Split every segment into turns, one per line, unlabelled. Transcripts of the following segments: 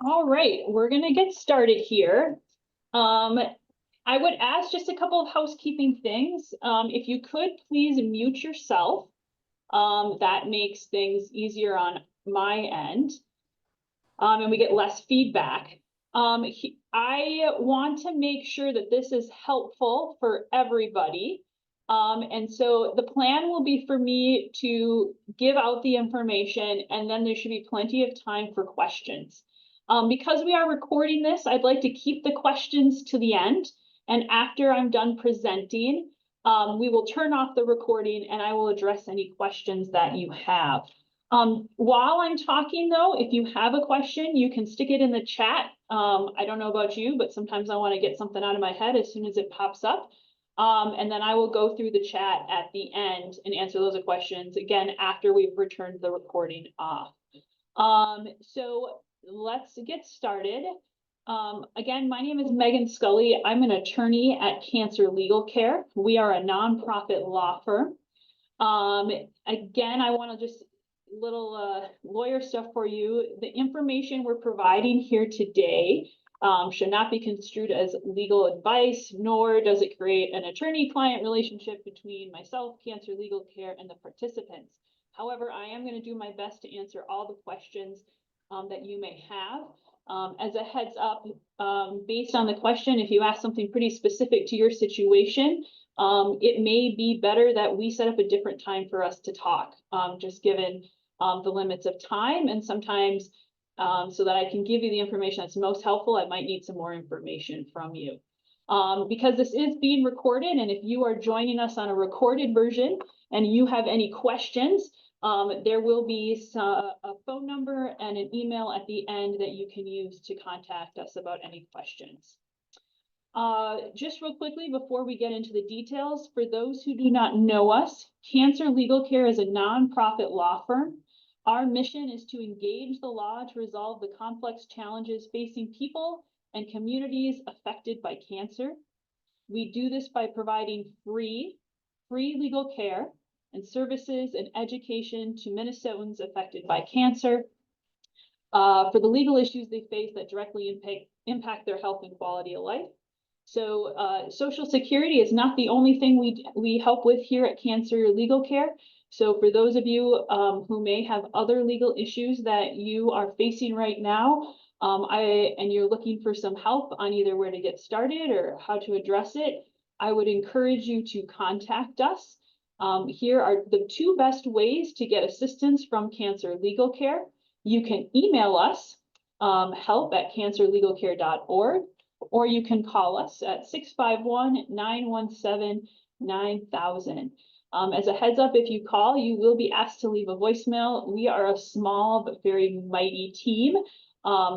All right, we're gonna get started here. I would ask just a couple of housekeeping things. If you could please mute yourself. That makes things easier on my end. And we get less feedback. I want to make sure that this is helpful for everybody. And so the plan will be for me to give out the information, and then there should be plenty of time for questions. Because we are recording this, I'd like to keep the questions to the end. And after I'm done presenting, we will turn off the recording and I will address any questions that you have. While I'm talking though, if you have a question, you can stick it in the chat. I don't know about you, but sometimes I want to get something out of my head as soon as it pops up. And then I will go through the chat at the end and answer those questions again after we've returned the recording off. So let's get started. Again, my name is Megan Scully. I'm an attorney at Cancer Legal Care. We are a nonprofit law firm. Again, I want to just little lawyer stuff for you. The information we're providing here today should not be construed as legal advice, nor does it create an attorney-client relationship between myself, Cancer Legal Care, and the participants. However, I am going to do my best to answer all the questions that you may have. As a heads up, based on the question, if you ask something pretty specific to your situation, it may be better that we set up a different time for us to talk, just given the limits of time, and sometimes so that I can give you the information that's most helpful, I might need some more information from you. Because this is being recorded, and if you are joining us on a recorded version and you have any questions, there will be a phone number and an email at the end that you can use to contact us about any questions. Just real quickly before we get into the details, for those who do not know us, Cancer Legal Care is a nonprofit law firm. Our mission is to engage the law to resolve the complex challenges facing people and communities affected by cancer. We do this by providing free legal care and services and education to Minnesotans affected by cancer for the legal issues they face that directly impact their health and quality of life. So Social Security is not the only thing we help with here at Cancer Legal Care. So for those of you who may have other legal issues that you are facing right now, and you're looking for some help on either where to get started or how to address it, I would encourage you to contact us. Here are the two best ways to get assistance from Cancer Legal Care. You can email us, help@cancerlegalcare.org, or you can call us at 651-917-9000. As a heads up, if you call, you will be asked to leave a voicemail. We are a small but very mighty team.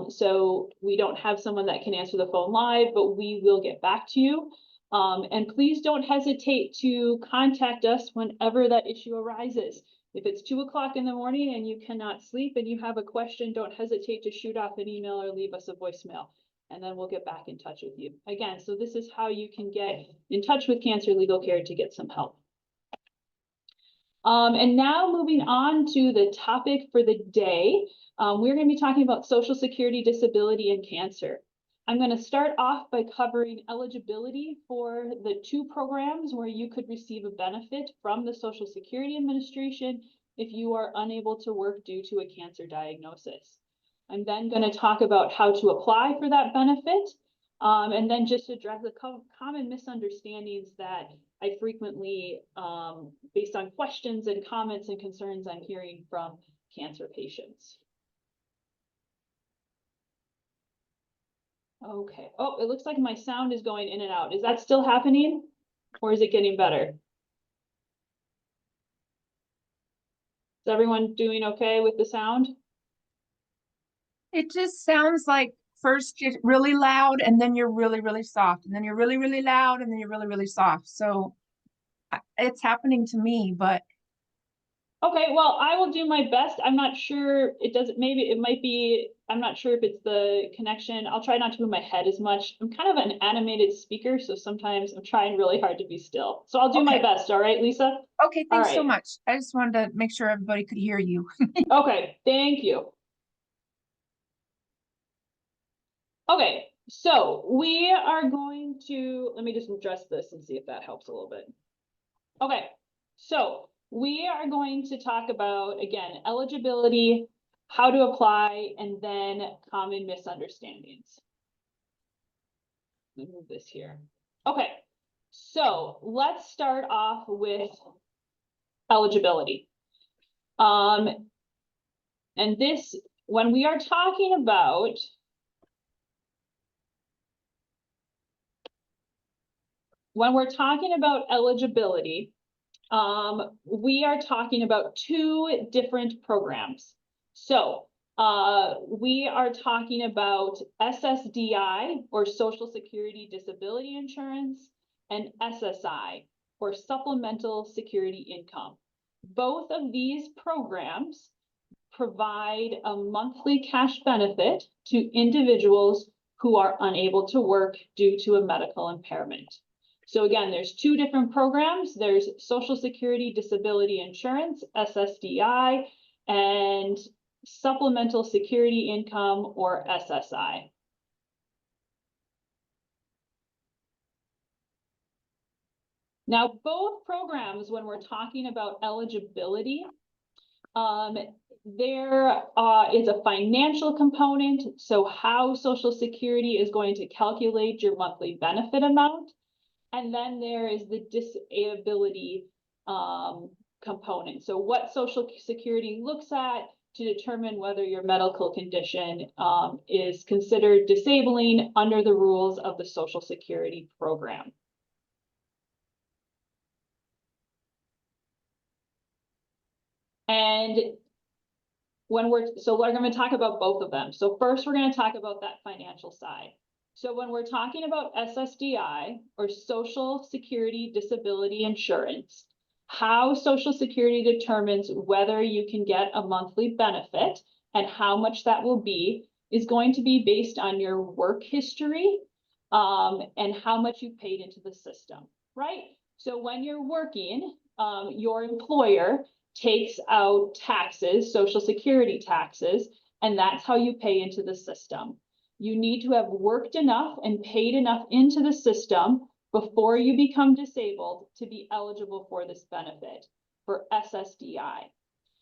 So we don't have someone that can answer the phone live, but we will get back to you. And please don't hesitate to contact us whenever that issue arises. If it's 2 o'clock in the morning and you cannot sleep and you have a question, don't hesitate to shoot off an email or leave us a voicemail, and then we'll get back in touch with you. Again, so this is how you can get in touch with Cancer Legal Care to get some help. And now moving on to the topic for the day, we're going to be talking about Social Security, disability, and cancer. I'm going to start off by covering eligibility for the two programs where you could receive a benefit from the Social Security Administration if you are unable to work due to a cancer diagnosis. I'm then going to talk about how to apply for that benefit, and then just address the common misunderstandings that I frequently, based on questions and comments and concerns I'm hearing from cancer patients. Okay. Oh, it looks like my sound is going in and out. Is that still happening, or is it getting better? Is everyone doing okay with the sound?
It just sounds like first you're really loud and then you're really, really soft, and then you're really, really loud and then you're really, really soft. So it's happening to me, but.
Okay, well, I will do my best. I'm not sure it doesn't, maybe it might be, I'm not sure if it's the connection. I'll try not to move my head as much. I'm kind of an animated speaker, so sometimes I'm trying really hard to be still. So I'll do my best, all right, Lisa?
Okay, thanks so much. I just wanted to make sure everybody could hear you.
Okay, thank you. Okay, so we are going to, let me just address this and see if that helps a little bit. Okay, so we are going to talk about, again, eligibility, how to apply, and then common misunderstandings. Let me move this here. Okay, so let's start off with eligibility. And this, when we are talking about eligibility, we are talking about two different programs. So we are talking about SSDI, or Social Security Disability Insurance, and SSI, or Supplemental Security Income. Both of these programs provide a monthly cash benefit to individuals who are unable to work due to a medical impairment. So again, there's two different programs. There's Social Security Disability Insurance, SSDI, and Supplemental Security Income, or SSI. Now, both programs, when we're talking about eligibility, there is a financial component. So how Social Security is going to calculate your monthly benefit amount. And then there is the disability component. So what Social Security looks at to determine whether your medical condition is considered disabling under the rules of the Social Security program. And when we're going to talk about both of them. So first, we're going to talk about that financial side. So when we're talking about SSDI, or Social Security Disability Insurance, how Social Security determines whether you can get a monthly benefit and how much that will be is going to be based on your work history and how much you paid into the system, right? So when you're working, your employer takes out taxes, Social Security taxes, and that's how you pay into the system. You need to have worked enough and paid enough into the system before you become disabled to be eligible for this benefit, for SSDI.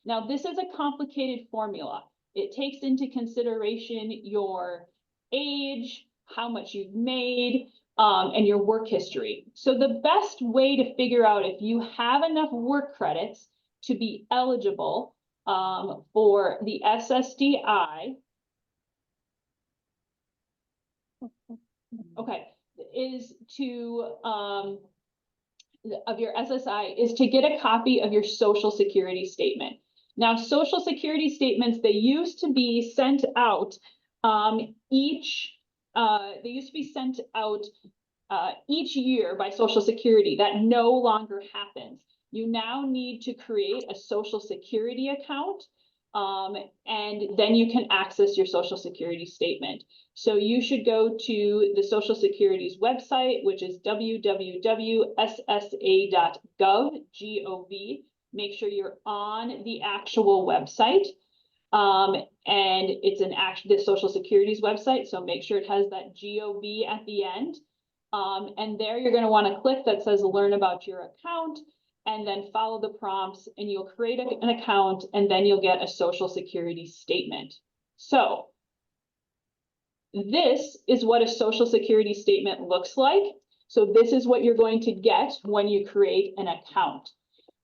Now, this is a complicated formula. It takes into consideration your age, how much you've made, and your work history. So the best way to figure out if you have enough work credits to be eligible for the SSDI, okay, is to, of your SSI, is to get a copy of your Social Security statement. Now, Social Security statements, they used to be sent out each year by Social Security. That no longer happens. You now need to create a Social Security account, and then you can access your Social Security statement. So you should go to the Social Security's website, which is www.ssa.gov. Make sure you're on the actual website. And it's the Social Security's website, so make sure it has that GOV at the end. And there you're going to want to click that says learn about your account, and then follow the prompts, and you'll create an account, and then you'll get a Social Security statement. So this is what a Social Security statement looks like. So this is what you're going to get when you create an account.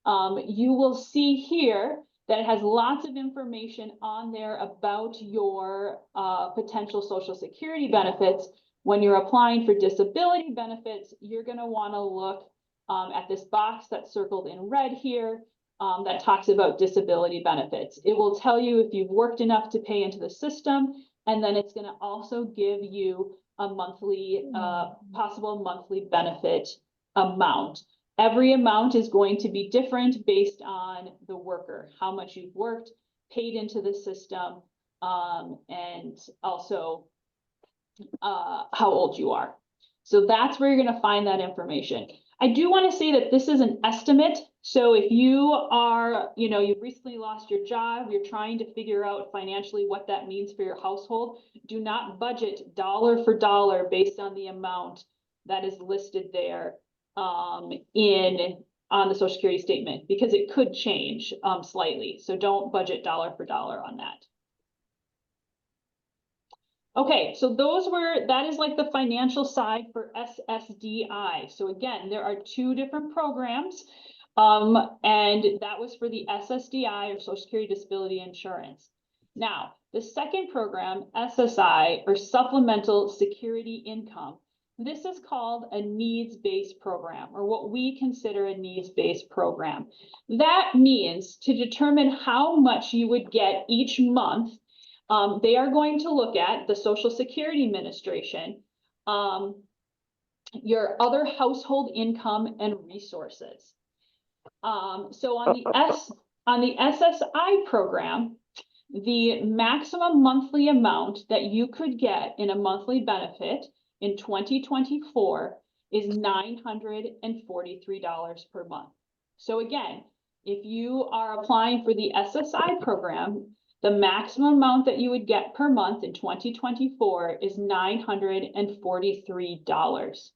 You will see here that it has lots of information on there about your potential Social Security benefits. When you're applying for disability benefits, you're going to want to look at this box that's circled in red here that talks about disability benefits. It will tell you if you've worked enough to pay into the system, and then it's going to also give you a monthly, possible monthly benefit amount. Every amount is going to be different based on the worker, how much you've worked, paid into the system, and also how old you are. So that's where you're going to find that information. I do want to say that this is an estimate. So if you are, you've recently lost your job, you're trying to figure out financially what that means for your household, do not budget dollar for dollar based on the amount that is listed there on the Social Security statement, because it could change slightly. So don't budget dollar for dollar on that. Okay, so that is like the financial side for SSDI. So again, there are two different programs, and that was for the SSDI, or Social Security Disability Insurance. Now, the second program, SSI, or Supplemental Security Income, this is called a needs-based program, or what we consider a needs-based program. That means to determine how much you would get each month, they are going to look at the Social Security Administration, your other household income and resources. So on the SSI program, the maximum monthly amount that you could get in a monthly benefit in 2024 is $943 per month. So again, if you are applying for the SSI program, the maximum amount that you would get per month in 2024 is $943.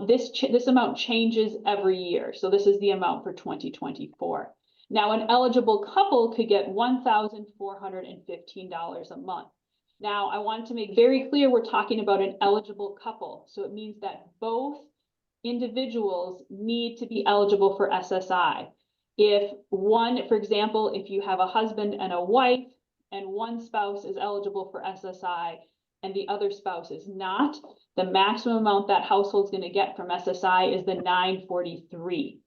This amount changes every year. So this is the amount for 2024. Now, an eligible couple could get $1,415 a month. Now, I want to make very clear we're talking about an eligible couple. So it means that both individuals need to be eligible for SSI. If one, for example, if you have a husband and a wife and one spouse is eligible for SSI and the other spouse is not, the maximum amount that household's going to get from SSI is the $943.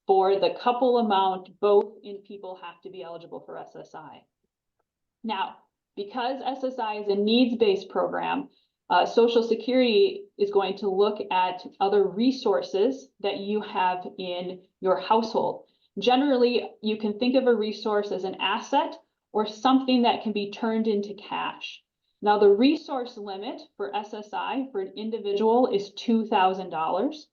For the couple amount, both people have to be eligible for SSI. Now, because SSI is a needs-based program, Social Security is going to look at other resources that you have in your household. Generally, you can think of a resource as an asset or something that can be turned into cash. Now, the resource limit for SSI for an individual is $2,000.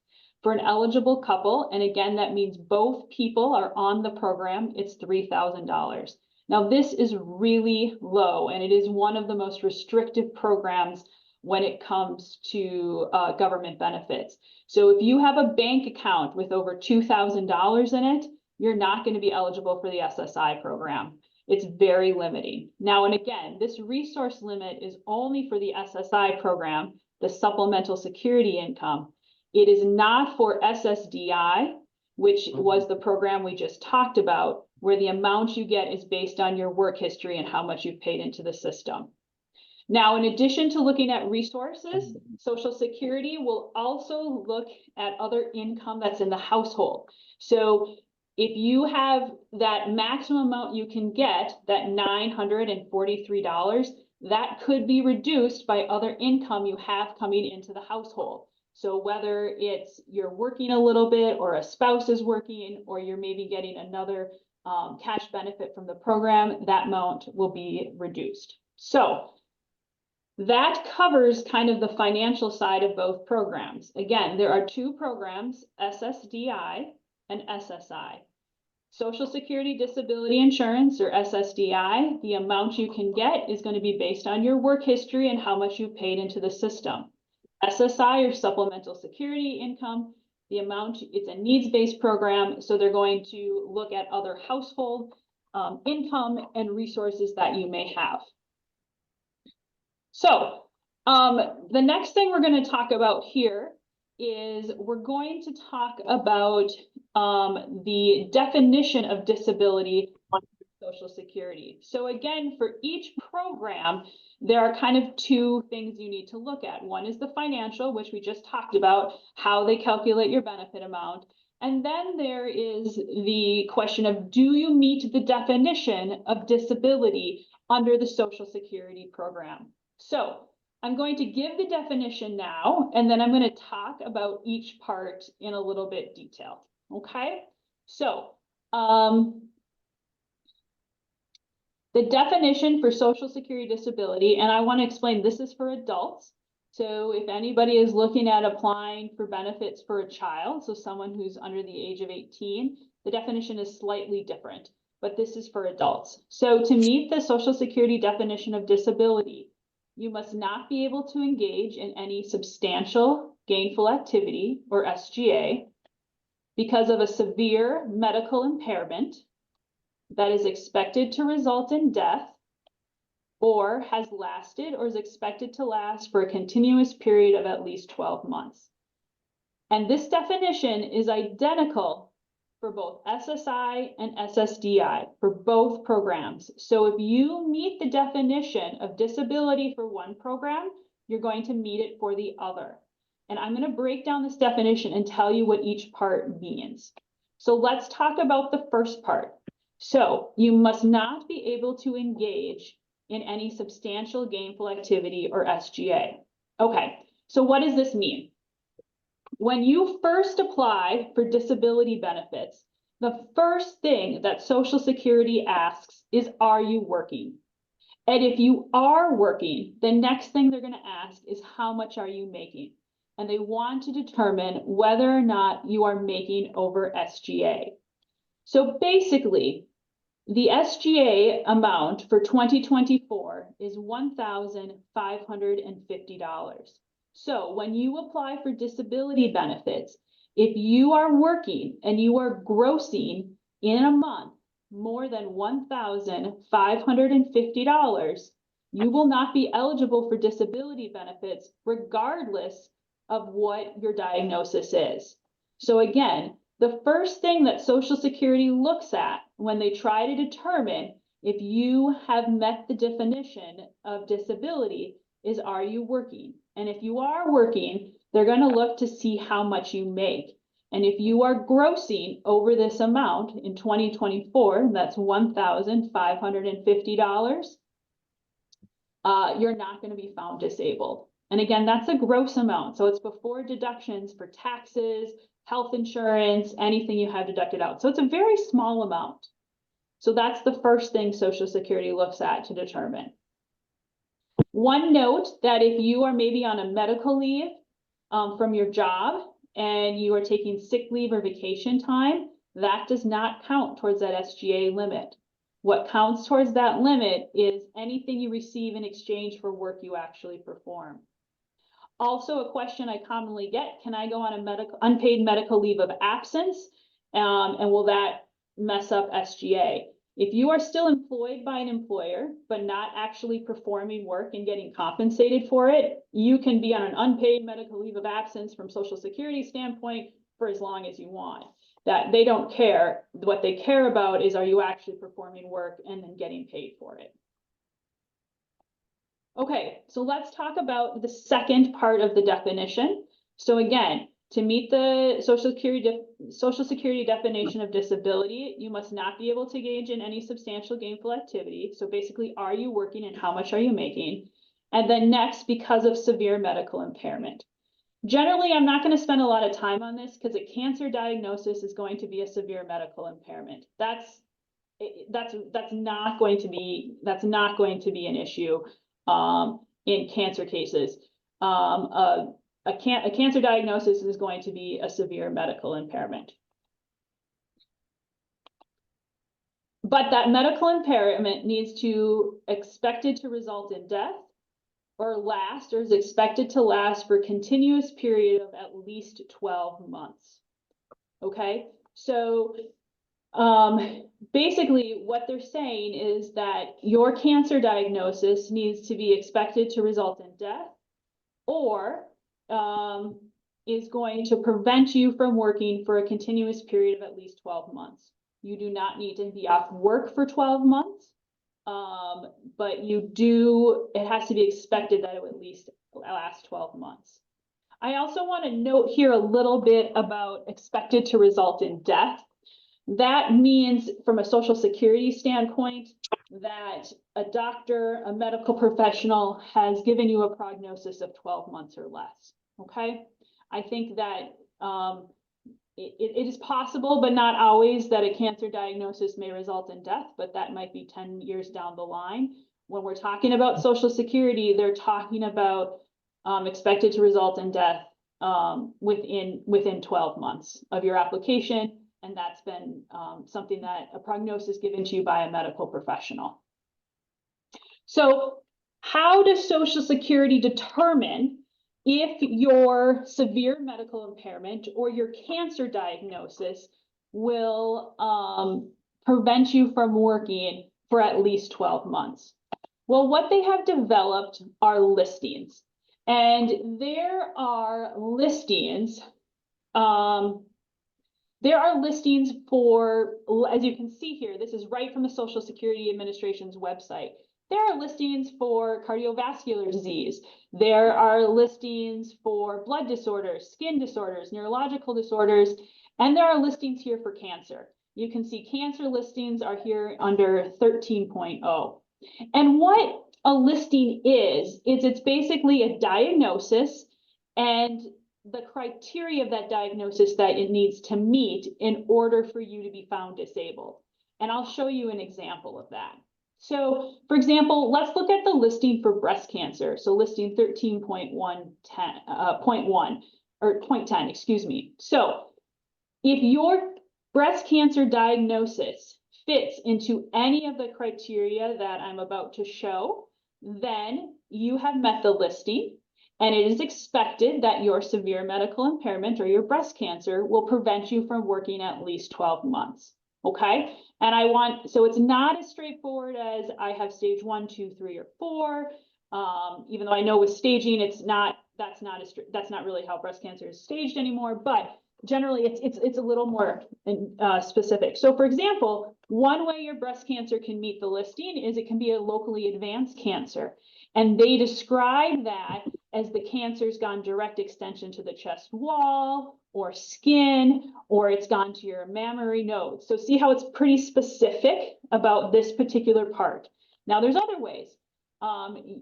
For an eligible couple, and again, that means both people are on the program, it's $3,000. Now, this is really low, and it is one of the most restrictive programs when it comes to government benefits. So if you have a bank account with over $2,000 in it, you're not going to be eligible for the SSI program. It's very limiting. Now, and again, this resource limit is only for the SSI program, the Supplemental Security Income. It is not for SSDI, which was the program we just talked about, where the amount you get is based on your work history and how much you've paid into the system. Now, in addition to looking at resources, Social Security will also look at other income that's in the household. So if you have that maximum amount you can get, that $943, that could be reduced by other income you have coming into the household. So whether it's you're working a little bit, or a spouse is working, or you're maybe getting another cash benefit from the program, that amount will be reduced. So that covers kind of the financial side of both programs. Again, there are two programs, SSDI and SSI. Social Security Disability Insurance, or SSDI, the amount you can get is going to be based on your work history and how much you paid into the system. SSI, or Supplemental Security Income, the amount, it's a needs-based program, so they're going to look at other household income and resources that you may have. So the next thing we're going to talk about here is we're going to talk about the definition of disability on Social Security. So again, for each program, there are kind of two things you need to look at. One is the financial, which we just talked about, how they calculate your benefit amount. And then there is the question of, do you meet the definition of disability under the Social Security program? So I'm going to give the definition now, and then I'm going to talk about each part in a little bit detail. Okay, so the definition for Social Security disability, and I want to explain this is for adults. So if anybody is looking at applying for benefits for a child, so someone who's under the age of 18, the definition is slightly different, but this is for adults. So to meet the Social Security definition of disability, you must not be able to engage in any substantial gainful activity, or SGA, because of a severe medical impairment that is expected to result in death, or has lasted or is expected to last for a continuous period of at least 12 months. And this definition is identical for both SSI and SSDI, for both programs. So if you meet the definition of disability for one program, you're going to meet it for the other. And I'm going to break down this definition and tell you what each part means. So let's talk about the first part. So you must not be able to engage in any substantial gainful activity, or SGA. Okay, so what does this mean? When you first apply for disability benefits, the first thing that Social Security asks is, are you working? And if you are working, the next thing they're going to ask is, how much are you making? And they want to determine whether or not you are making over SGA. So basically, the SGA amount for 2024 is $1,550. So when you apply for disability benefits, if you are working and you are grossing in a month more than $1,550, you will not be eligible for disability benefits regardless of what your diagnosis is. So again, the first thing that Social Security looks at when they try to determine if you have met the definition of disability is, are you working? And if you are working, they're going to look to see how much you make. And if you are grossing over this amount in 2024, that's $1,550, you're not going to be found disabled. And again, that's a gross amount. So it's before deductions for taxes, health insurance, anything you have deducted out. So it's a very small amount. So that's the first thing Social Security looks at to determine. One note that if you are maybe on a medical leave from your job and you are taking sick leave or vacation time, that does not count towards that SGA limit. What counts towards that limit is anything you receive in exchange for work you actually perform. Also, a question I commonly get, can I go on a unpaid medical leave of absence? And will that mess up SGA? If you are still employed by an employer, but not actually performing work and getting compensated for it, you can be on an unpaid medical leave of absence from Social Security standpoint for as long as you want. That they don't care. What they care about is, are you actually performing work and then getting paid for it? Okay, so let's talk about the second part of the definition. So again, to meet the Social Security definition of disability, you must not be able to engage in any substantial gainful activity. So basically, are you working and how much are you making? And then next, because of severe medical impairment. Generally, I'm not going to spend a lot of time on this because a cancer diagnosis is going to be a severe medical impairment. That's not going to be an issue in cancer cases. A cancer diagnosis is going to be a severe medical impairment. But that medical impairment needs to expected to result in death or last, or is expected to last for a continuous period of at least 12 months. Okay, so basically what they're saying is that your cancer diagnosis needs to be expected to result in death, or is going to prevent you from working for a continuous period of at least 12 months. You do not need to be off work for 12 months, but it has to be expected that it would at least last 12 months. I also want to note here a little bit about expected to result in death. That means, from a Social Security standpoint, that a doctor, a medical professional has given you a prognosis of 12 months or less. Okay, I think that it is possible, but not always, that a cancer diagnosis may result in death, but that might be 10 years down the line. When we're talking about Social Security, they're talking about expected to result in death within 12 months of your application. And that's been something that a prognosis given to you by a medical professional. So how does Social Security determine if your severe medical impairment or your cancer diagnosis will prevent you from working for at least 12 months? Well, what they have developed are listings. And there are listings for, as you can see here, this is right from the Social Security Administration's website. There are listings for cardiovascular disease. There are listings for blood disorders, skin disorders, neurological disorders, and there are listings here for cancer. You can see cancer listings are here under 13.0. And what a listing is it's basically a diagnosis and the criteria of that diagnosis that it needs to meet in order for you to be found disabled. And I'll show you an example of that. So, for example, let's look at the listing for breast cancer. So listing 13.10, excuse me. So if your breast cancer diagnosis fits into any of the criteria that I'm about to show, then you have met the listing, and it is expected that your severe medical impairment or your breast cancer will prevent you from working at least 12 months. Okay, and so it's not as straightforward as I have stage 1, 2, 3, or 4. Even though I know with staging, that's not really how breast cancer is staged anymore. But generally, it's a little more specific. So, for example, one way your breast cancer can meet the listing is it can be a locally advanced cancer, and they describe that as the cancer's gone direct extension to the chest wall or skin, or it's gone to your mammary nodes. So see how it's pretty specific about this particular part. Now there's other ways.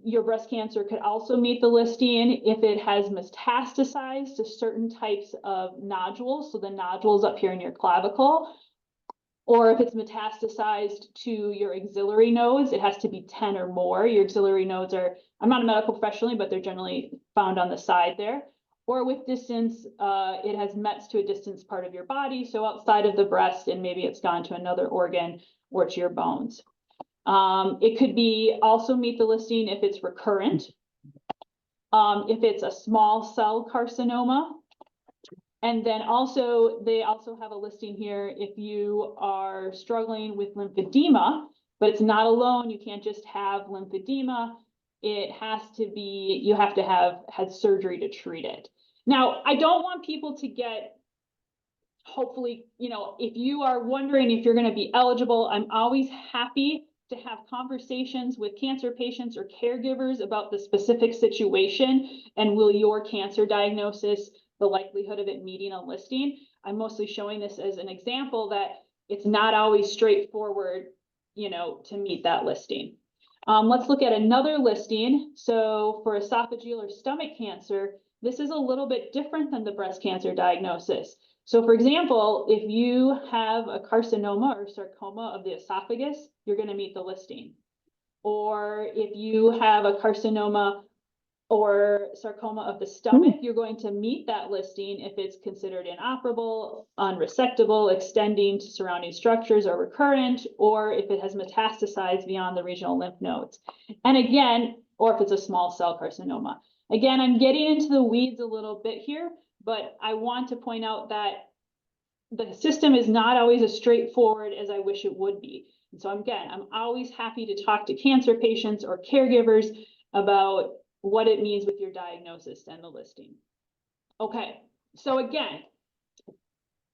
Your breast cancer could also meet the listing if it has metastasized to certain types of nodules. So the nodules up here in your clavicle, or if it's metastasized to your axillary nodes, it has to be 10 or more. Your axillary nodes are, I'm not a medical professional, but they're generally found on the side there. Or with distance, it has mets to a distance part of your body, so outside of the breast, and maybe it's gone to another organ or to your bones. It could be also meet the listing if it's recurrent, if it's a small cell carcinoma. And then also, they also have a listing here if you are struggling with lymphedema, but it's not alone. You can't just have lymphedema. It has to be, you have to have had surgery to treat it. Now, I don't want people to get, hopefully, if you are wondering if you're going to be eligible, I'm always happy to have conversations with cancer patients or caregivers about the specific situation and will your cancer diagnosis, the likelihood of it meeting a listing. I'm mostly showing this as an example that it's not always straightforward, to meet that listing. Let's look at another listing. So for esophageal or stomach cancer, this is a little bit different than the breast cancer diagnosis. So for example, if you have a carcinoma or sarcoma of the esophagus, you're going to meet the listing. Or if you have a carcinoma or sarcoma of the stomach, you're going to meet that listing if it's considered inoperable, unresectable, extending to surrounding structures, or recurrent, or if it has metastasized beyond the regional lymph nodes. And again, or if it's a small cell carcinoma. Again, I'm getting into the weeds a little bit here, but I want to point out that the system is not always as straightforward as I wish it would be. And so again, I'm always happy to talk to cancer patients or caregivers about what it means with your diagnosis and the listing. Okay, so again,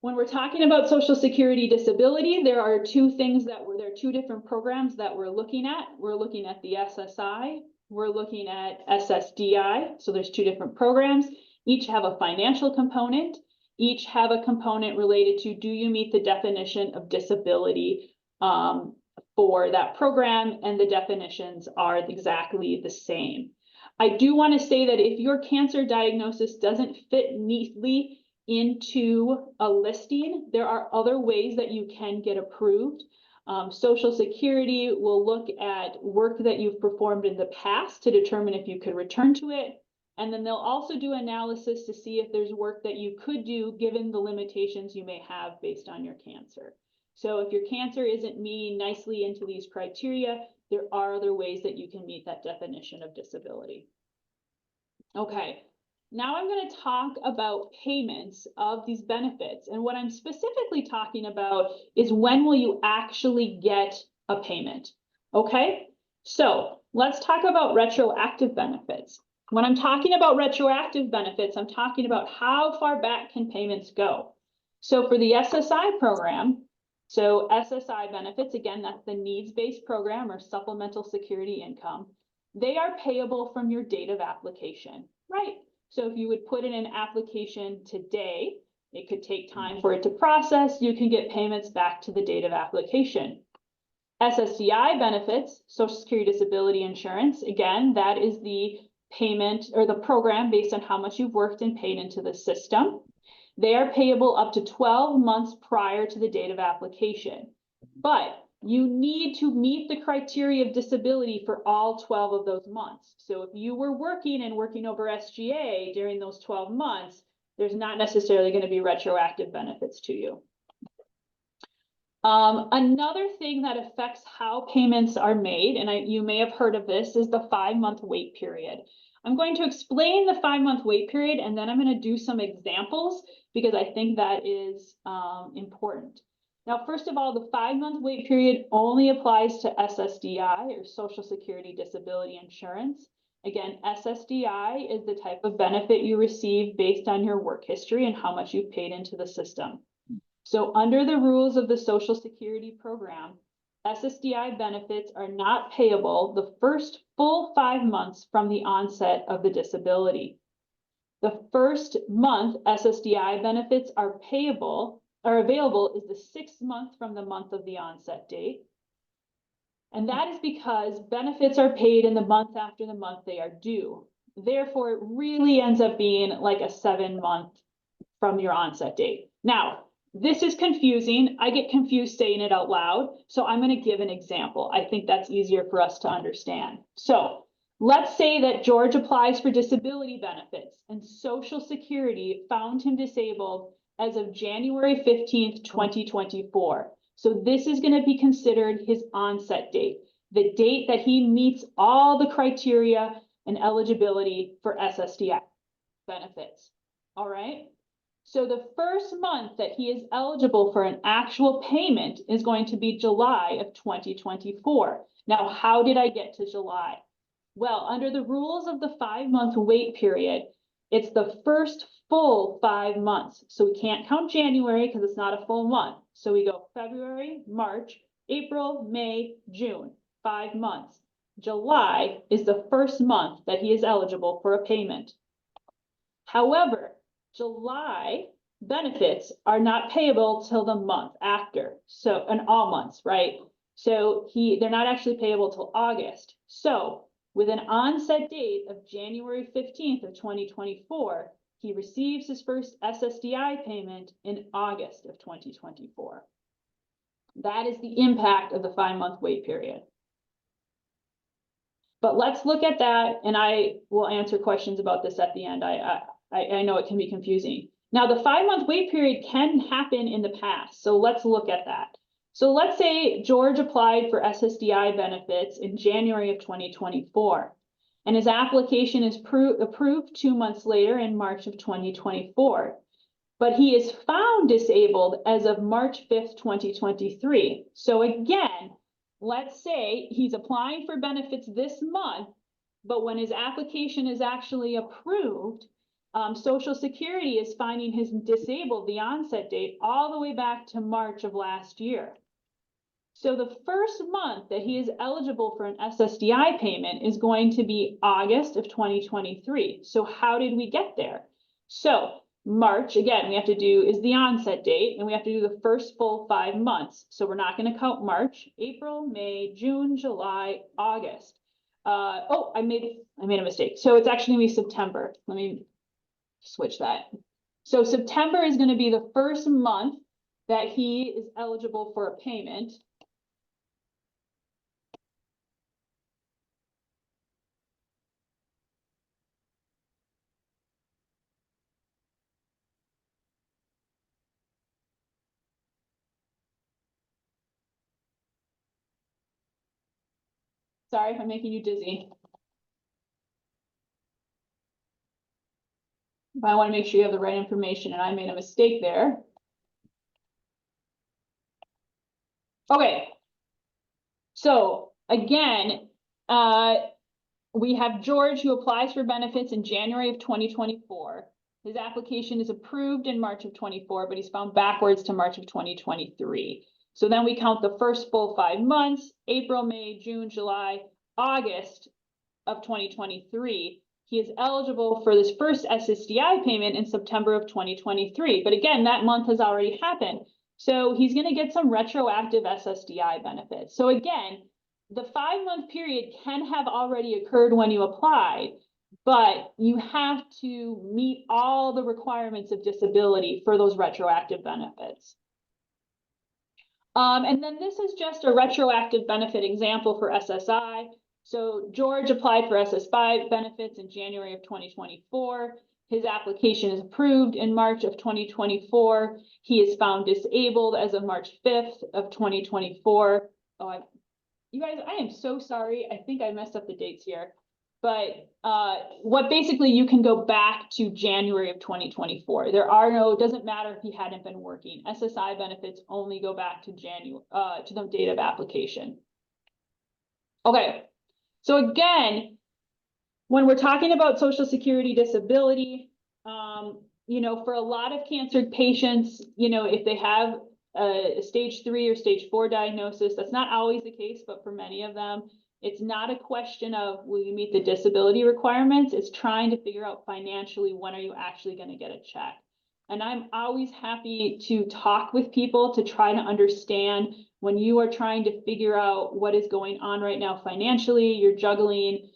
when we're talking about Social Security disability, there are two different programs that we're looking at. We're looking at the SSI, we're looking at SSDI. So there's two different programs. Each have a financial component. Each have a component related to, do you meet the definition of disability for that program? And the definitions are exactly the same. I do want to say that if your cancer diagnosis doesn't fit neatly into a listing, there are other ways that you can get approved. Social Security will look at work that you've performed in the past to determine if you could return to it. And then they'll also do analysis to see if there's work that you could do given the limitations you may have based on your cancer. So if your cancer isn't meeting nicely into these criteria, there are other ways that you can meet that definition of disability. Okay, now I'm going to talk about payments of these benefits. And what I'm specifically talking about is when will you actually get a payment? Okay, so let's talk about retroactive benefits. When I'm talking about retroactive benefits, I'm talking about how far back can payments go. So for the SSI program, so SSI benefits, again, that's the needs-based program or supplemental security income. They are payable from your date of application, right? So if you would put in an application today, it could take time for it to process. You can get payments back to the date of application. SSDI benefits, Social Security Disability Insurance, again, that is the payment or the program based on how much you've worked and paid into the system. They are payable up to 12 months prior to the date of application. But you need to meet the criteria of disability for all 12 of those months. So if you were working over SGA during those 12 months, there's not necessarily going to be retroactive benefits to you. Another thing that affects how payments are made, and you may have heard of this, is the 5-month wait period. I'm going to explain the 5-month wait period, and then I'm going to do some examples because I think that is important. Now, first of all, the 5-month wait period only applies to SSDI or Social Security Disability Insurance. Again, SSDI is the type of benefit you receive based on your work history and how much you've paid into the system. So under the rules of the Social Security program, SSDI benefits are not payable the first full 5 months from the onset of the disability. The first month SSDI benefits are available is the 6th month from the month of the onset date. And that is because benefits are paid in the month after the month they are due. Therefore, it really ends up being like a 7-month from your onset date. Now, this is confusing. I get confused saying it out loud, so I'm going to give an example. I think that's easier for us to understand. So let's say that George applies for disability benefits and Social Security found him disabled as of January 15th, 2024. So this is going to be considered his onset date, the date that he meets all the criteria and eligibility for SSDI benefits. All right. So the first month that he is eligible for an actual payment is going to be July of 2024. Now, how did I get to July? Well, under the rules of the 5-month wait period, it's the first full 5 months. So we can't count January because it's not a full month. So we go February, March, April, May, June, 5 months. July is the first month that he is eligible for a payment. However, July benefits are not payable till the month after. So, and all months, right? So they're not actually payable till August. So with an onset date of January 15th of 2024, he receives his first SSDI payment in August of 2024. That is the impact of the 5-month wait period. But let's look at that, and I will answer questions about this at the end. I know it can be confusing. Now, the 5-month wait period can happen in the past, so let's look at that. So let's say George applied for SSDI benefits in January of 2024, and his application is approved 2 months later in March of 2024. But he is found disabled as of March 5th, 2023. So again, let's say he's applying for benefits this month, but when his application is actually approved, Social Security is finding him disabled, the onset date, all the way back to March of last year. So the first month that he is eligible for an SSDI payment is going to be August of 2023. So how did we get there? So March, again, we have to do is the onset date, and we have to do the first full 5 months. So we're not going to count March, April, May, June, July, August. Oh, I made a mistake. So it's actually going to be September. Let me switch that. So September is going to be the first month that he is eligible for a payment. Sorry if I'm making you dizzy. But I want to make sure you have the right information, and I made a mistake there. Okay. So again, we have George who applies for benefits in January of 2024. His application is approved in March of 24, but he's found backwards to March of 2023. So then we count the first full 5 months, April, May, June, July, August of 2023. He is eligible for this first SSDI payment in September of 2023. But again, that month has already happened. So he's going to get some retroactive SSDI benefits. So again, the 5-month period can have already occurred when you applied, but you have to meet all the requirements of disability for those retroactive benefits. And then this is just a retroactive benefit example for SSI. So George applied for SS5 benefits in January of 2024. His application is approved in March of 2024. He is found disabled as of March 5th of 2024. You guys, I am so sorry. I think I messed up the dates here. But what basically you can go back to January of 2024. It doesn't matter if he hadn't been working. SSI benefits only go back to to the date of application. Okay, so again, when we're talking about Social Security disability, for a lot of cancer patients, if they have a stage 3 or stage 4 diagnosis, that's not always the case, but for many of them, it's not a question of will you meet the disability requirements, it's trying to figure out financially when are you actually going to get a check. And I'm always happy to talk with people to try to understand when you are trying to figure out what is going on right now financially, you're juggling,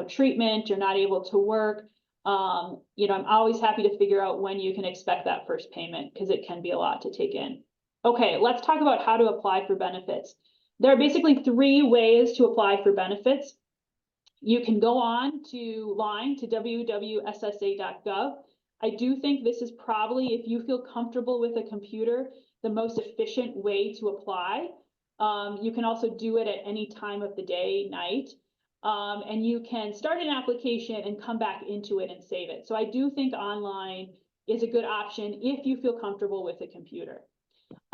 treatment, you're not able to work. I'm always happy to figure out when you can expect that first payment because it can be a lot to take in. Okay, let's talk about how to apply for benefits. There are basically 3 ways to apply for benefits. You can go on to www.ssa.gov. I do think this is probably, if you feel comfortable with a computer, the most efficient way to apply. You can also do it at any time of the day, night. And you can start an application and come back into it and save it. So I do think online is a good option if you feel comfortable with a computer.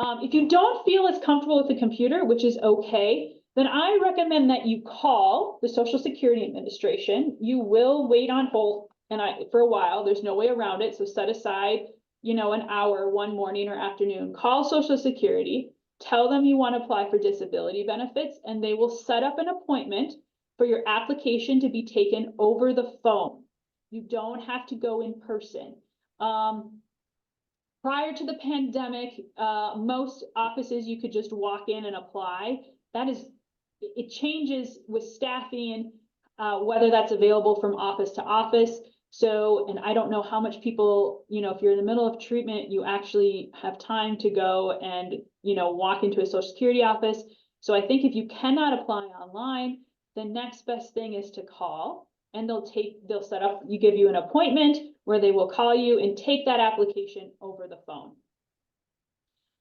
If you don't feel as comfortable with the computer, which is okay, then I recommend that you call the Social Security Administration. You will wait on hold for a while. There's no way around it. So set aside, an hour one morning or afternoon. Call Social Security. Tell them you want to apply for disability benefits, and they will set up an appointment for your application to be taken over the phone. You don't have to go in person. Prior to the pandemic, most offices you could just walk in and apply. It changes with staffing, whether that's available from office to office. So, and I don't know how much people, if you're in the middle of treatment, you actually have time to go and, walk into a Social Security office. So I think if you cannot apply online, the next best thing is to call, and they'll set up, give you an appointment where they will call you and take that application over the phone.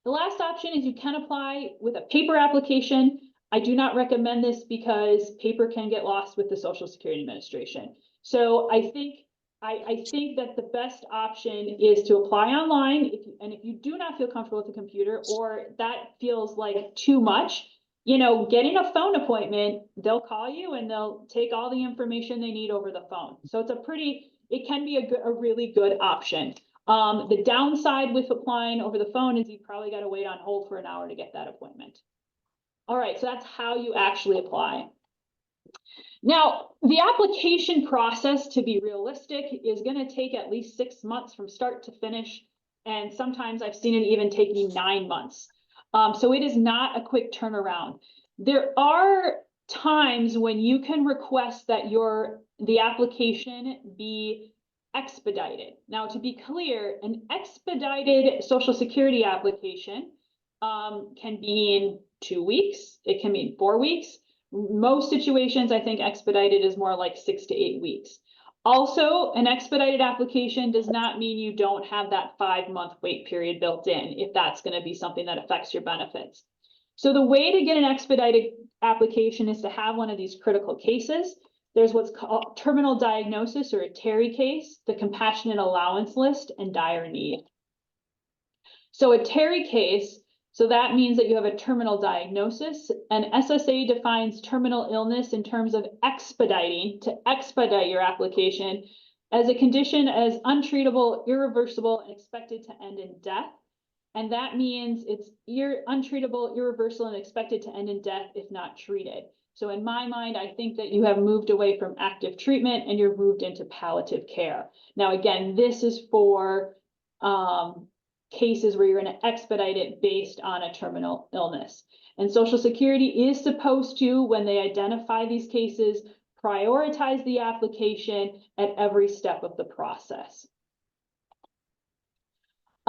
The last option is you can apply with a paper application. I do not recommend this because paper can get lost with the Social Security Administration. So I think that the best option is to apply online. If you do not feel comfortable with the computer, or that feels like too much, getting a phone appointment, they'll call you and they'll take all the information they need over the phone. So it can be a really good option. The downside with applying over the phone is you probably got to wait on hold for an hour to get that appointment. All right, so that's how you actually apply. Now, the application process, to be realistic, is going to take at least 6 months from start to finish. And sometimes I've seen it even taking 9 months. So it is not a quick turnaround. There are times when you can request that the application be expedited. Now, to be clear, an expedited Social Security application can be in 2 weeks. It can be in 4 weeks. Most situations, I think expedited is more like 6 to 8 weeks. Also, an expedited application does not mean you don't have that 5-month wait period built in if that's going to be something that affects your benefits. So the way to get an expedited application is to have one of these critical cases. There's what's called terminal diagnosis or a TERI case, the compassionate allowance list, and dire need. So a TERI case, so that means that you have a terminal diagnosis, and SSA defines terminal illness in terms of expediting, to expedite your application as a condition as untreatable, irreversible, and expected to end in death. And that means it's untreatable, irreversible, and expected to end in death if not treated. So in my mind, I think that you have moved away from active treatment and you're moved into palliative care. Now, again, this is for cases where you're going to expedite it based on a terminal illness. And Social Security is supposed to, when they identify these cases, prioritize the application at every step of the process.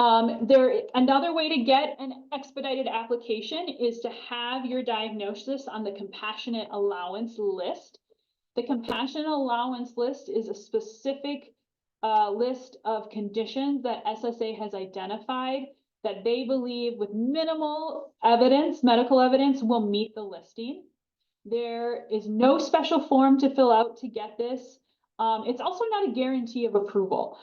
Another way to get an expedited application is to have your diagnosis on the compassionate allowance list. The compassionate allowance list is a specific list of conditions that SSA has identified that they believe with minimal evidence, medical evidence, will meet the listing. There is no special form to fill out to get this. It's also not a guarantee of approval.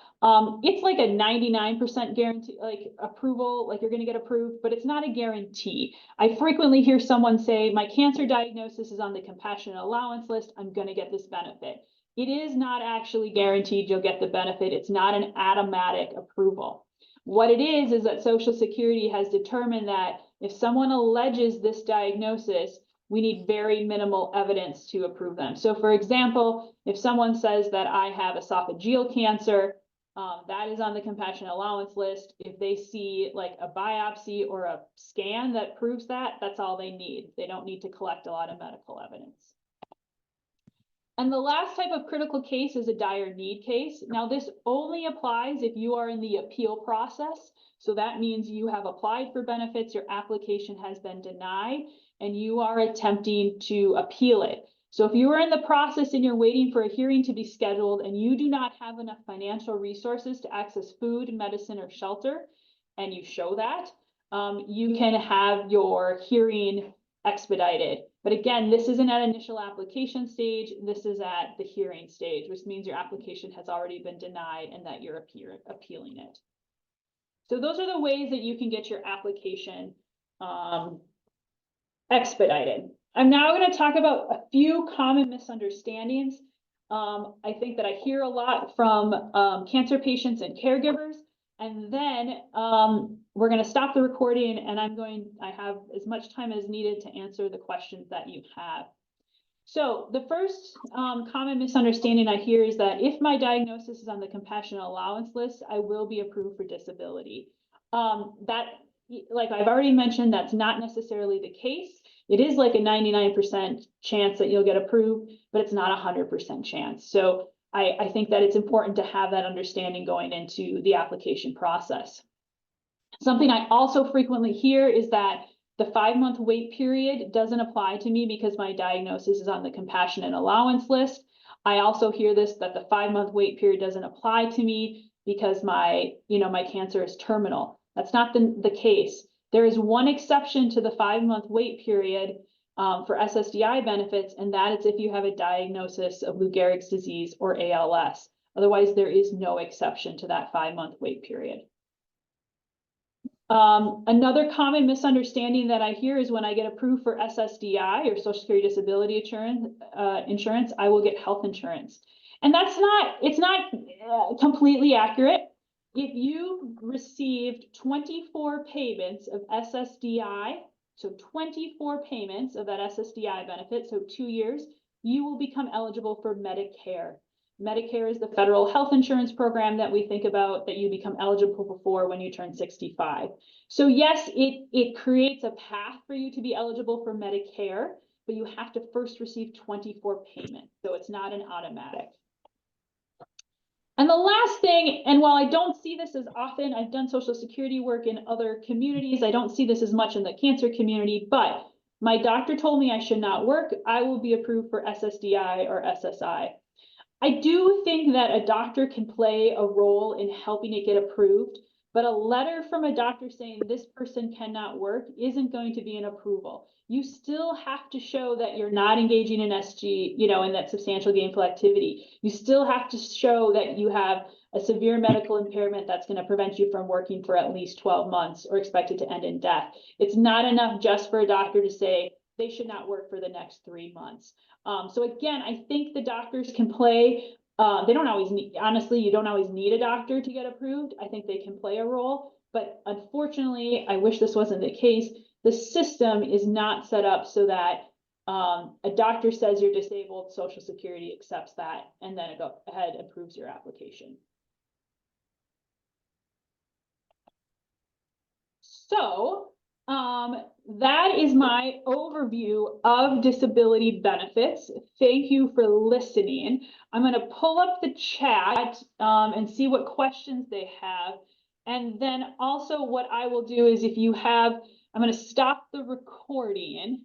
It's like a 99% guarantee, like approval, like you're going to get approved, but it's not a guarantee. I frequently hear someone say, my cancer diagnosis is on the compassionate allowance list, I'm going to get this benefit. It is not actually guaranteed you'll get the benefit. It's not an automatic approval. What it is that Social Security has determined that if someone alleges this diagnosis, we need very minimal evidence to approve them. So for example, if someone says that I have esophageal cancer, that is on the compassionate allowance list. If they see like a biopsy or a scan that proves that, that's all they need. They don't need to collect a lot of medical evidence. And the last type of critical case is a dire need case. Now this only applies if you are in the appeal process. So that means you have applied for benefits, your application has been denied, and you are attempting to appeal it. So if you are in the process and you're waiting for a hearing to be scheduled and you do not have enough financial resources to access food, medicine, or shelter, and you show that, you can have your hearing expedited. But again, this isn't at initial application stage, this is at the hearing stage, which means your application has already been denied and that you're appealing it. So those are the ways that you can get your application expedited. I'm now going to talk about a few common misunderstandings. I think that I hear a lot from cancer patients and caregivers, and then we're going to stop the recording and I have as much time as needed to answer the questions that you have. So the first common misunderstanding I hear is that if my diagnosis is on the compassionate allowance list, I will be approved for disability. That, like I've already mentioned, that's not necessarily the case. It is like a 99% chance that you'll get approved, but it's not a 100% chance. So I think that it's important to have that understanding going into the application process. Something I also frequently hear is that the 5-month wait period doesn't apply to me because my diagnosis is on the compassionate allowance list. I also hear this, that the 5-month wait period doesn't apply to me because my cancer is terminal. That's not the case. There is one exception to the 5-month wait period for SSDI benefits, and that is if you have a diagnosis of Lou Gehrig's disease or ALS. Otherwise, there is no exception to that 5-month wait period. Another common misunderstanding that I hear is when I get approved for SSDI or Social Security Disability insurance, I will get health insurance. And it's not completely accurate. If you received 24 payments of SSDI, so 24 payments of that SSDI benefit, so 2 years, you will become eligible for Medicare. Medicare is the federal health insurance program that we think about that you become eligible for when you turn 65. So yes, it creates a path for you to be eligible for Medicare, but you have to first receive 24 payments. So it's not an automatic. And the last thing, and while I don't see this as often, I've done Social Security work in other communities. I don't see this as much in the cancer community, but my doctor told me I should not work. I will be approved for SSDI or SSI. I do think that a doctor can play a role in helping it get approved, But a letter from a doctor saying this person cannot work isn't going to be an approval. You still have to show that you're not engaging in SG, you know, in that substantial gainful activity. You still have to show that you have a severe medical impairment that's going to prevent you from working for at least 12 months or expected to end in death. It's not enough just for a doctor to say they should not work for the next 3 months. So again, I think the doctors can play. They don't always need, honestly, you don't always need a doctor to get approved. I think they can play a role, but unfortunately, I wish this wasn't the case. The system is not set up so that a doctor says you're disabled, Social Security accepts that, and then it go ahead and approves your application. So that is my overview of disability benefits. Thank you for listening. I'm going to pull up the chat and see what questions they have. And then also what I will do is if you have, I'm going to stop the recording